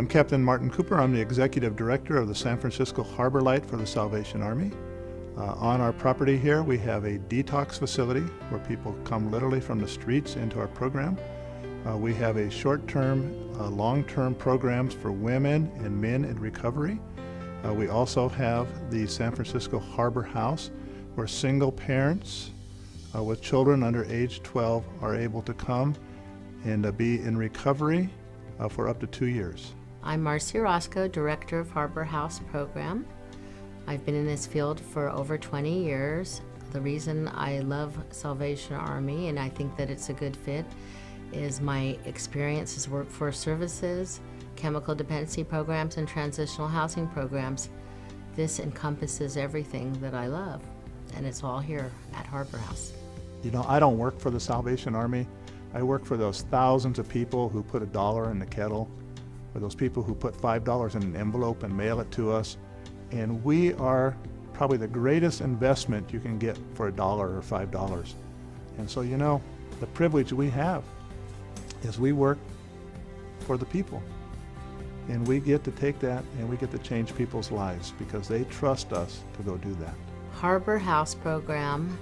I'm Captain Martin Cooper. I'm the Executive Director of the San Francisco Harbor Light for the Salvation Army. On our property here, we have a detox facility where people come literally from the streets into our program. We have a short-term, long-term programs for women and men in recovery. We also have the San Francisco HarborHouse, where single parents with children under age 12 are able to come and be in recovery for up to 2 years. I'm Marcy Roscoe, Director of HarborHouse Program. I've been in this field for over 20 years. The reason I love Salvation Army, and I think that it's a good fit, is my experience as workforce services, chemical dependency programs, and transitional housing programs. This encompasses everything that I love, and it's all here at HarborHouse. You know, I don't work for the Salvation Army. I work for those thousands of people who put $1 in the kettle, or those people who put $5 in an envelope and mail it to us. And we are probably the greatest investment you can get for $1 or $5. And so, you know, the privilege we have is we work for the people. And we get to take that and we get to change people's lives because they trust us to go do that. HarborHouse Program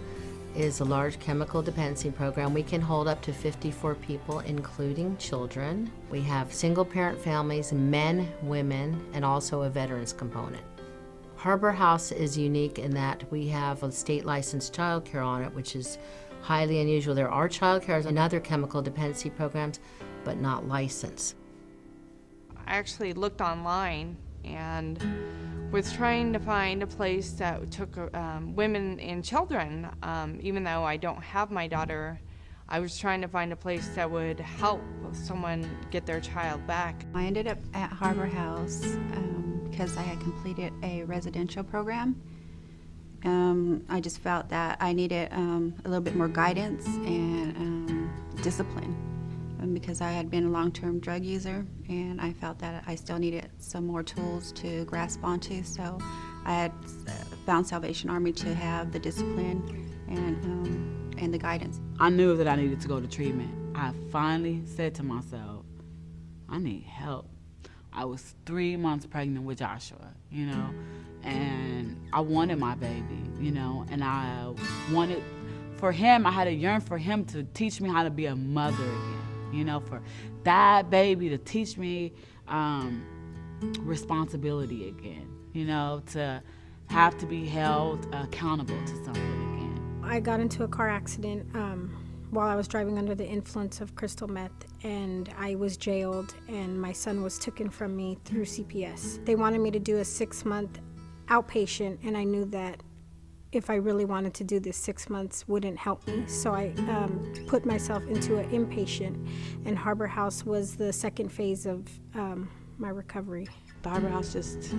is a large chemical dependency program. We can hold up to 54 people, including children. We have single parent families, men, women, and also a veterans component. HarborHouse is unique in that we have a state licensed child care on it, which is highly unusual. There are child cares and other chemical dependency programs, but not licensed. I actually looked online and was trying to find a place that took women and children. Even though I don't have my daughter, I was trying to find a place that would help someone get their child back. I ended up at HarborHouse because I had completed a residential program. I just felt that I needed a little bit more guidance and discipline. Because I had been a long-term drug user and I felt that I still needed some more tools to grasp onto, so I had found Salvation Army to have the discipline and the guidance. I knew that I needed to go to treatment. I finally said to myself, I need help. I was 3 months pregnant with Joshua, you know, and I wanted my baby, you know, and I wanted for him, I had to yearn for him to teach me how to be a mother again. You know, for that baby to teach me responsibility again, you know, to have to be held accountable to something again. I got into a car accident while I was driving under the influence of crystal meth, and I was jailed, and my son was taken from me through CPS. They wanted me to do a 6-month outpatient, and I knew that if I really wanted to do this, 6 months wouldn't help me. So I put myself into an inpatient, and HarborHouse was the second phase of my recovery. The HarborHouse just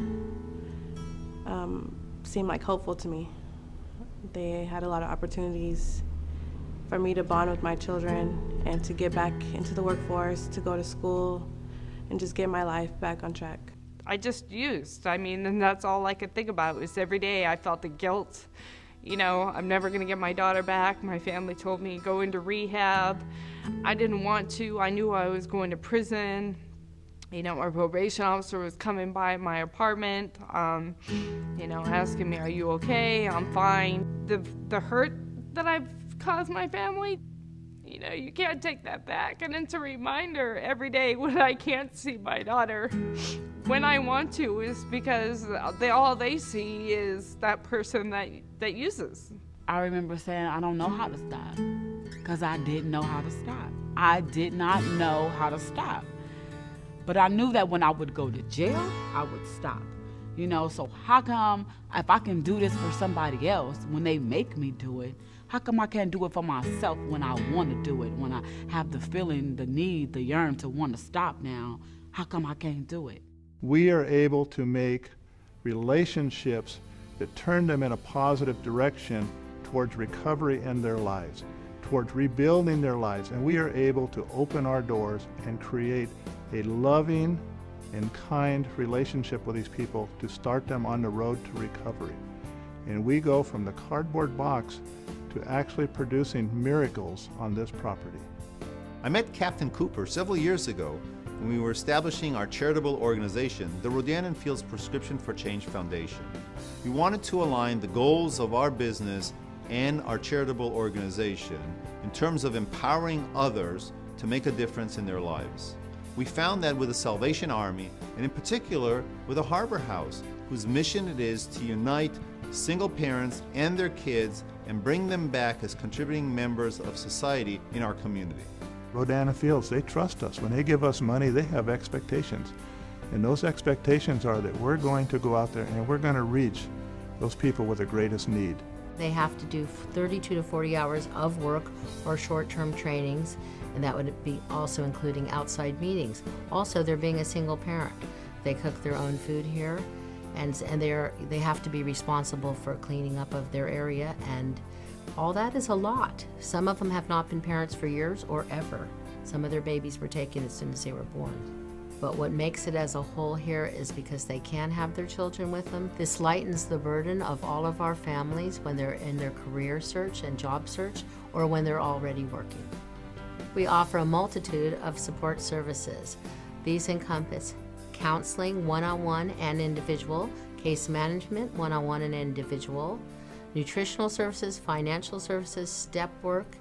seemed like hopeful to me. They had a lot of opportunities for me to bond with my children and to get back into the workforce, to go to school, and just get my life back on track. I just used. I mean, and that's all I could think about was every day I felt the guilt. You know, I'm never going to get my daughter back. My family told me go into rehab. I didn't want to. I knew I was going to prison. You know, our probation officer was coming by my apartment, you know, asking me, are you okay? I'm fine. The hurt that I've caused my family, you know, you can't take that back. And it's a reminder every day when I can't see my daughter when I want to, is because all they see is that person that uses. I remember saying, I don't know how to stop, because I didn't know how to stop. I did not know how to stop. But I knew that when I would go to jail, I would stop. You know, so how come if I can do this for somebody else when they make me do it, how come I can't do it for myself when I want to do it, when I have the feeling, the need, the yearn to want to stop now? How come I can't do it? We are able to make relationships that turn them in a positive direction towards recovery in their lives, towards rebuilding their lives. And we are able to open our doors and create a loving and kind relationship with these people to start them on the road to recovery. And we go from the cardboard box to actually producing miracles on this property. I met Captain Cooper several years ago when we were establishing our charitable organization, the Rodan and Fields Prescription for Change Foundation. We wanted to align the goals of our business and our charitable organization in terms of empowering others to make a difference in their lives. We found that with the Salvation Army, and in particular with the HarborHouse, whose mission it is to unite single parents and their kids and bring them back as contributing members of society in our community. Rodan and Fields, they trust us. When they give us money, they have expectations. And those expectations are that we're going to go out there and we're going to reach those people with the greatest need. They have to do 32 to 40 hours of work or short-term trainings, and that would be also including outside meetings. Also, they're being a single parent. They cook their own food here, and they have to be responsible for cleaning up of their area, and all that is a lot. Some of them have not been parents for years or ever. Some of their babies were taken as soon as they were born. But what makes it as a whole here is because they can have their children with them. This lightens the burden of all of our families when they're in their career search and job search, or when they're already working. We offer a multitude of support services. These encompass counseling, one-on-one and individual, case management, one-on-one and individual, nutritional services, financial services, step work,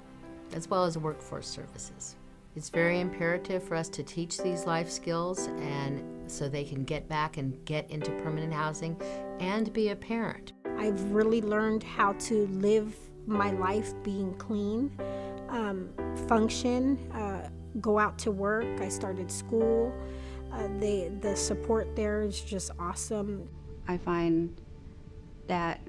as well as workforce services. It's very imperative for us to teach these life skills and so they can get back and get into permanent housing and be a parent. I've really learned how to live my life being clean, function, go out to work. I started school. The support there is just awesome. I find that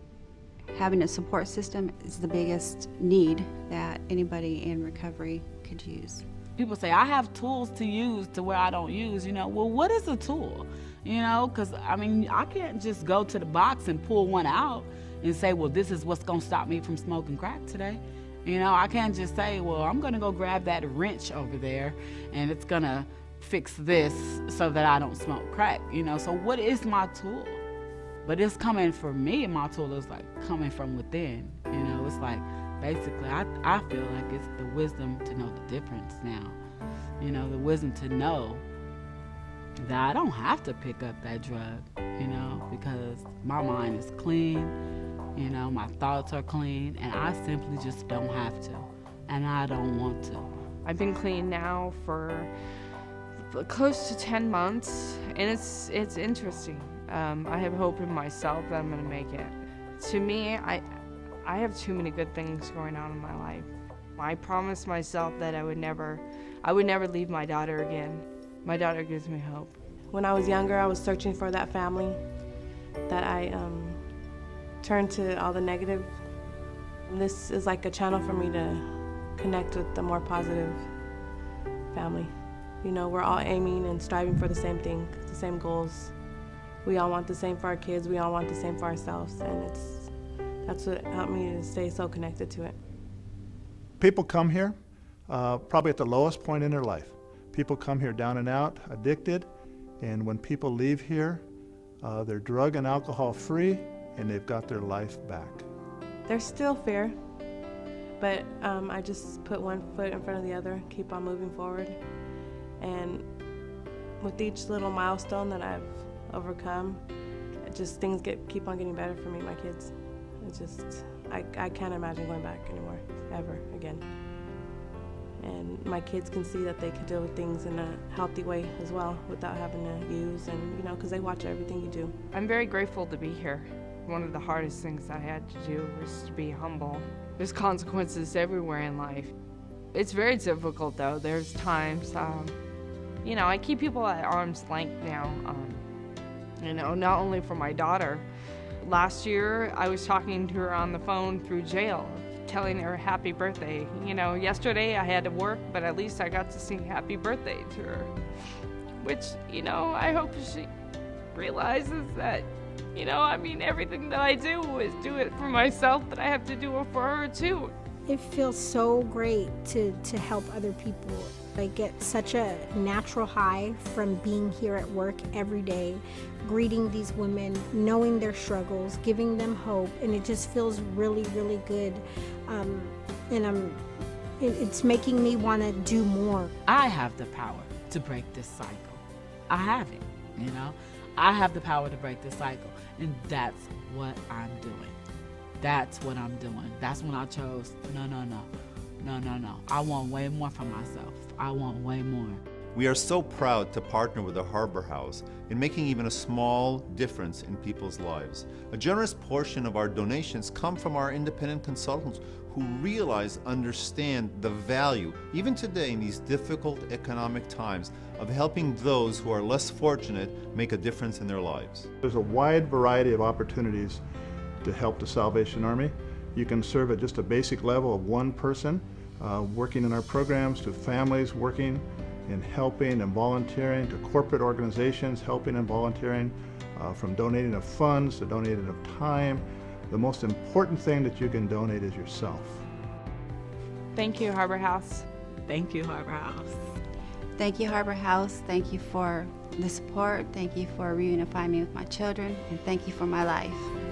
having a support system is the biggest need that anybody in recovery could use. People say, I have tools to use to where I don't use, well, what is a tool? Because, I can't just go to the box and pull one out and say, well, this is what's going to stop me from smoking crack today. I can't just say, well, I'm going to go grab that wrench over there and it's going to fix this so that I don't smoke crack, So what is my tool? But it's coming from me, and my tool is like coming from within, It's like, basically, I feel like it's the wisdom to know the difference now. The wisdom to know that I don't have to pick up that drug, because my mind is clean, my thoughts are clean, and I simply just don't have to, and I don't want to. I've been clean now for close to 10 months, and it's interesting. I have hope in myself that I'm going to make it. To me, I have too many good things going on in my life. I promised myself that I would never leave my daughter again. My daughter gives me hope. When I was younger, I was searching for that family that I turned to all the negative. This is like a channel for me to connect with the more positive family. We're all aiming and striving for the same thing, the same goals. We all want the same for our kids. We all want the same for ourselves, and that's what helped me to stay so connected to it. People come here probably at the lowest point in their life. People come here down and out, addicted, and when people leave here, they're drug and alcohol free, and they've got their life back. There's still fear, but I just put one foot in front of the other, keep on moving forward, and with each little milestone that I've overcome, things keep on getting better for me and my kids. I can't imagine going back anymore, ever again. And my kids can see that they can deal with things in a healthy way as well without having to use, and because they watch everything you do. I'm very grateful to be here. One of the hardest things I had to do was to be humble. There's consequences everywhere in life. It's very difficult though. There's times, I keep people at arm's length now, not only for my daughter. Last year, I was talking to her on the phone through jail, telling her happy birthday. Yesterday I had to work, but at least I got to sing happy birthday to her. Which, I hope she realizes that, everything that I do is do it for myself, but I have to do it for her too. It feels so great to help other people. I get such a natural high from being here at work every day, greeting these women, knowing their struggles, giving them hope, and it just feels really, really good. And it's making me want to do more. I have the power to break this cycle. I have it, you know. I have the power to break this cycle, and that's what I'm doing. That's what I'm doing. That's when I chose, no. I want way more for myself. I want way more. We are so proud to partner with the Harbor House in making even a small difference in people's lives. A generous portion of our donations come from our independent consultants who realize, understand the value, even today in these difficult economic times, of helping those who are less fortunate make a difference in their lives. There's a wide variety of opportunities to help the Salvation Army. You can serve at just a basic level of one person working in our programs, to families working in helping and volunteering, to corporate organizations helping and volunteering, from donating of funds to donating of time. The most important thing that you can donate is yourself. Thank you, HarborHouse. Thank you, HarborHouse. Thank you, HarborHouse. Thank you for the support. Thank you for reunifying me with my children. And thank you for my life.